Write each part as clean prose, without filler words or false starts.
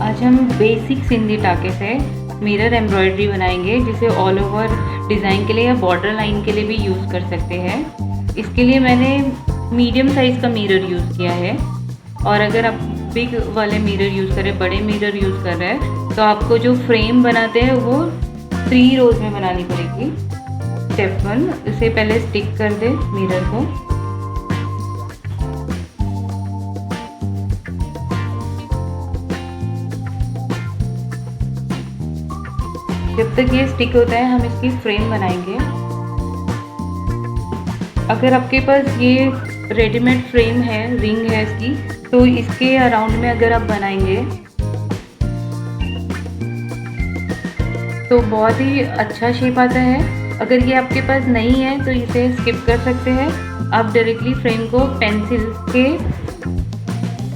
आज हम बेसिक सिंधी टाके से मिरर एम्ब्रॉयडरी बनाएंगे, जिसे ऑल ओवर डिज़ाइन के लिए या बॉर्डर लाइन के लिए भी यूज़ कर सकते हैं। इसके लिए मैंने मीडियम साइज़ का मिरर यूज़ किया है, और अगर आप बिग वाले मिरर यूज़ करें, बड़े मिरर यूज़ कर रहे हैं, तो आपको जो फ्रेम बनाते हैं वो 3 रोज़ में बनानी पड़ेगी। स्टेप 1, इसे पहले स्टिक कर दे मिरर को। जब तक ये स्टिक होता है हम इसकी फ्रेम बनाएंगे। अगर आपके पास ये रेडीमेड फ्रेम है, रिंग है इसकी, तो इसके अराउंड में अगर आप बनाएंगे तो बहुत ही अच्छा शेप आता है। अगर ये आपके पास नहीं है तो इसे स्किप कर सकते हैं। आप डायरेक्टली फ्रेम को पेंसिल के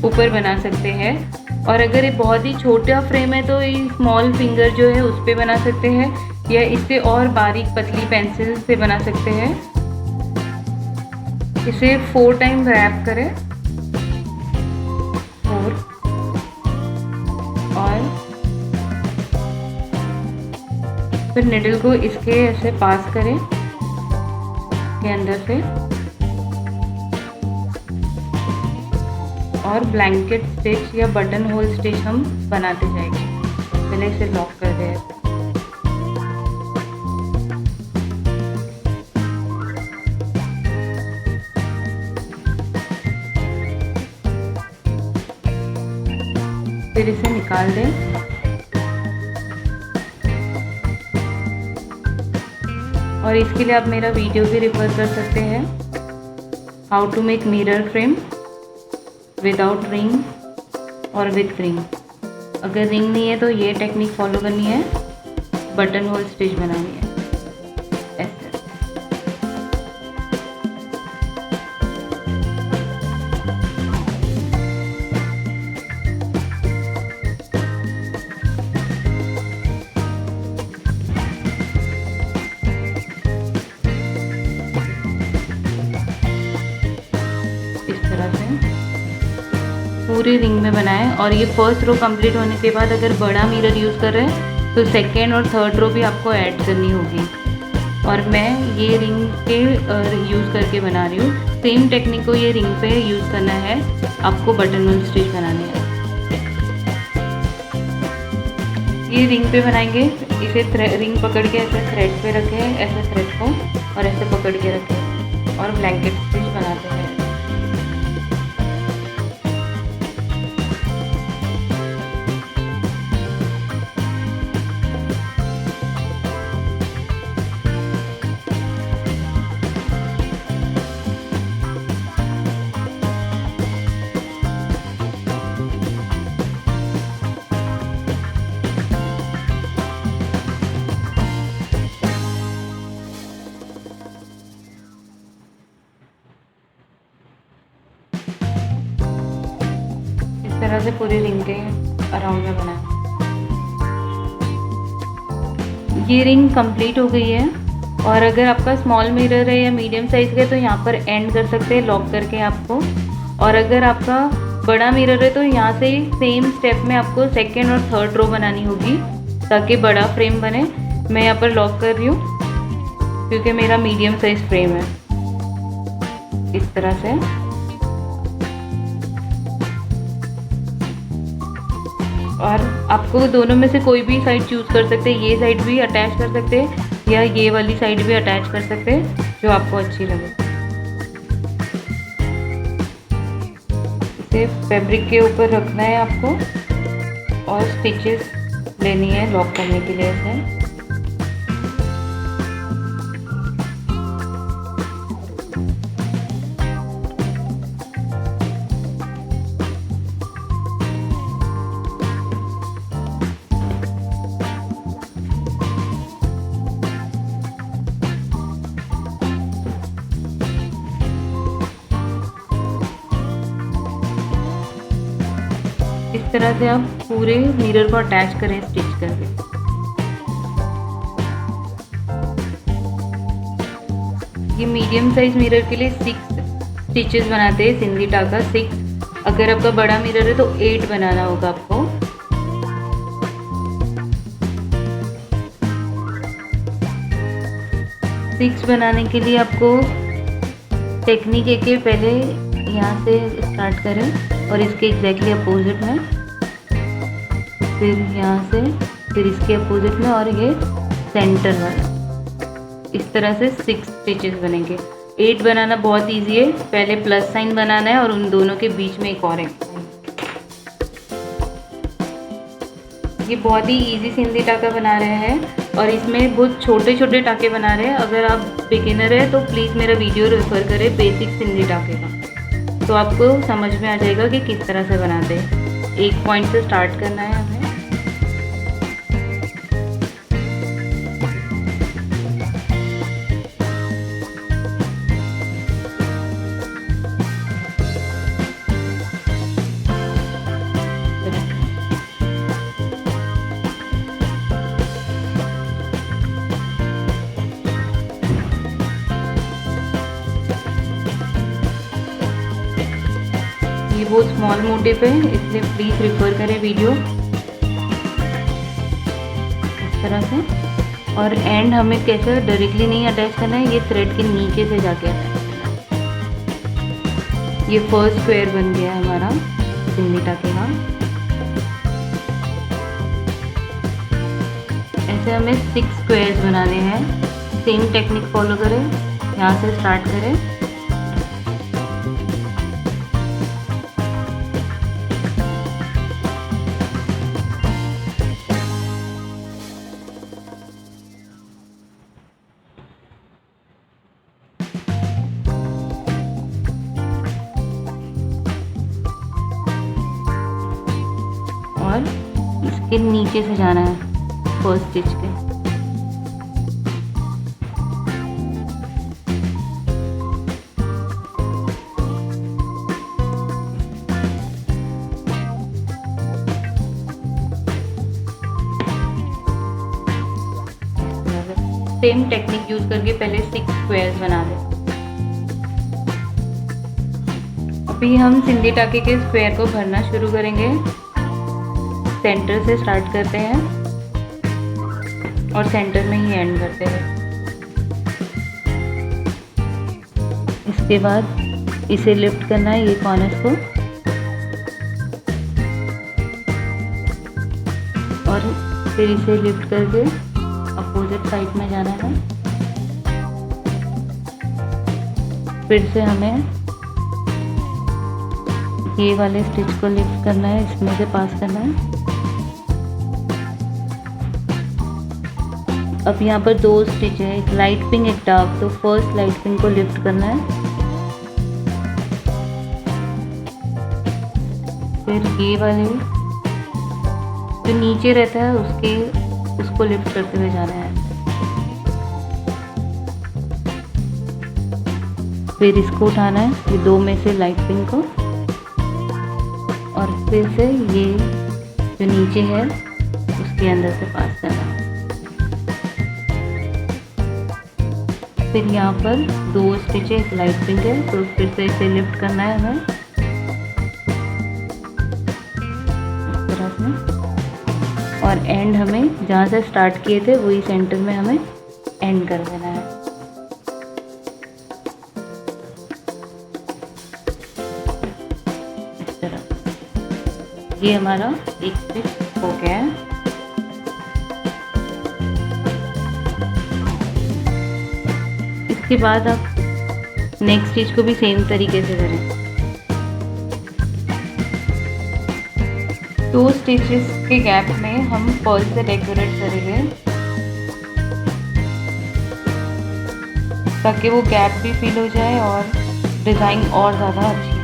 ऊपर बना सकते हैं, और अगर ये बहुत ही छोटा फ्रेम है तो ये स्मॉल फिंगर जो है उस पर बना सकते हैं, या इससे और बारीक पतली पेंसिल से बना सकते हैं। इसे 4 टाइम रैप करें, 4, और फिर निडल को इसके ऐसे पास करें के अंदर से, और ब्लैंकेट स्टिच या बटन होल स्टिच हम बनाते जाएंगे। पहले इसे लॉक कर दें। फिर इसे निकाल दें। और इसके लिए आप मेरा वीडियो भी रेफर कर सकते हैं, how to make mirror frame without ring और विथ रिंग। अगर रिंग नहीं है तो ये टेक्निक फॉलो करनी है, बटन होल स्टिच बनानी है ऐसे। इस तरह से पूरी रिंग में बनाएं। और ये फर्स्ट रो कंप्लीट होने के बाद अगर बड़ा मिरर यूज़ कर रहे हैं तो सेकेंड और थर्ड रो भी आपको ऐड करनी होगी। और मैं ये रिंग के यूज़ करके बना रही हूँ। सेम टेक्निक को ये रिंग पे यूज़ करना है, आपको बटन होल स्टिच बनाने हैं। ये रिंग पे बनाएंगे, इसे रिंग पकड़ के ऐसे थ्रेड पे रखें, ऐसे थ्रेड को, और ऐसे पकड़ के रखें, और ब्लैंकेट स्टिच बनाते हैं। तरह से पूरी रिंग के अराउंड में बनाएं। ये रिंग कंप्लीट हो गई है। और अगर आपका स्मॉल मिरर है या मीडियम साइज़ का है तो यहाँ पर एंड कर सकते हैं लॉक करके आपको। और अगर आपका बड़ा मिरर है तो यहाँ से सेम स्टेप में आपको सेकेंड और थर्ड रो बनानी होगी ताकि बड़ा फ्रेम बने। मैं यहाँ पर लॉक कर रही हूँ क्योंकि मेरा मीडियम साइज़ फ्रेम है। इस तरह से और आपको दोनों में से कोई भी साइड चूज़ कर सकते हैं। ये साइड भी अटैच कर सकते हैं या ये वाली साइड भी अटैच कर सकते हैं, जो आपको अच्छी लगे। इसे फैब्रिक के ऊपर रखना है आपको, और स्टिचेस लेनी है लॉक करने के लिए इसे। इस तरह से आप पूरे मिरर को अटैच करें स्टिच करके। ये मीडियम साइज मिरर के लिए 6 स्टिचेस बनाते हैं सिंधी टाका 6। अगर आपका बड़ा मिरर है तो 8 बनाना होगा आपको। 6 बनाने के लिए आपको टेक्निक है कि पहले यहाँ से स्टार्ट करें और इसके एग्जैक्टली अपोजिट में, फिर यहाँ से, फिर इसके अपोजिट में और ये सेंटर वाला। इस तरह से 6 स्टिचेस बनेंगे। 8 बनाना बहुत इजी है। पहले प्लस साइन बनाना है और उन दोनों के बीच में एक और ये बहुत ही इजी सिंधी टाका बना रहे हैं और इसमें बहुत छोटे छोटे टाके बना रहे हैं। अगर आप बिगिनर है तो प्लीज़ मेरा वीडियो रेफर करें बेसिक सिंधी टाके का, तो आपको समझ में आ जाएगा कि किस तरह से बनाते हैं। एक पॉइंट से स्टार्ट करना है हमें। ये बहुत स्मॉल मोटिव है, इसलिए प्लीज़ रेफर करें वीडियो इस तरह से। और एंड हमें कैसे डायरेक्टली नहीं अटैच करना है, ये थ्रेड के नीचे से जाके अटैच करना है। ये फर्स्ट स्क्वायर बन गया है हमारा सिंधी टाके का। ऐसे हमें 6 स्क्वायर्स बनाने हैं। सेम टेक्निक फॉलो करें, यहाँ से स्टार्ट करें और इसके नीचे से जाना है फर्स्ट स्टिच के। सेम टेक्निक यूज करके पहले 6 स्क्वायर्स बना दें। अभी हम सिंधी टाके के स्क्वायर को भरना शुरू करेंगे। सेंटर से स्टार्ट करते हैं और सेंटर में ही एंड करते हैं। इसके बाद इसे लिफ्ट करना है, ये कॉर्नर्स को, और फिर इसे लिफ्ट करके अपोजिट साइड में जाना है। फिर से हमें ये वाले स्टिच को लिफ्ट करना है, इसमें से पास करना है। अब यहाँ पर 2 स्टिच है, एक लाइट पिंक एक डार्क, तो फर्स्ट लाइट पिंक को लिफ्ट करना है। फिर ये वाले जो नीचे रहता है उसको लिफ्ट करते हुए जाना है। फिर इसको उठाना है, ये 2 में से लाइट पिंक को, और फिर से ये जो नीचे है उसके अंदर से पास करना है। फिर यहाँ पर 2 स्टिच है, एक लाइट पिंक है, तो फिर से इसे लिफ्ट करना है हमें इस तरह से। और एंड हमें जहाँ से स्टार्ट किए थे वही सेंटर में हमें एंड कर देना है। इस तरह ये हमारा एक स्टिच हो गया है। इसके बाद आप नेक्स्ट स्टिच को भी सेम तरीके से करें। 2 स्टिचेस के गैप में हम पर्ल से डेकोरेट करेंगे ताकि वो गैप भी फिल हो जाए और डिज़ाइन और ज़्यादा अच्छी लगे।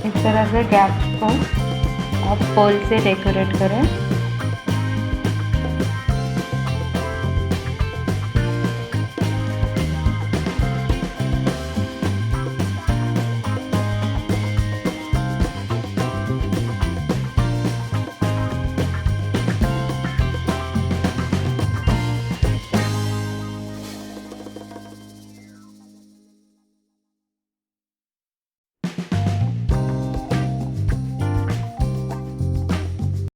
इस तरह से गैप्स को आप पर्ल से डेकोरेट करें।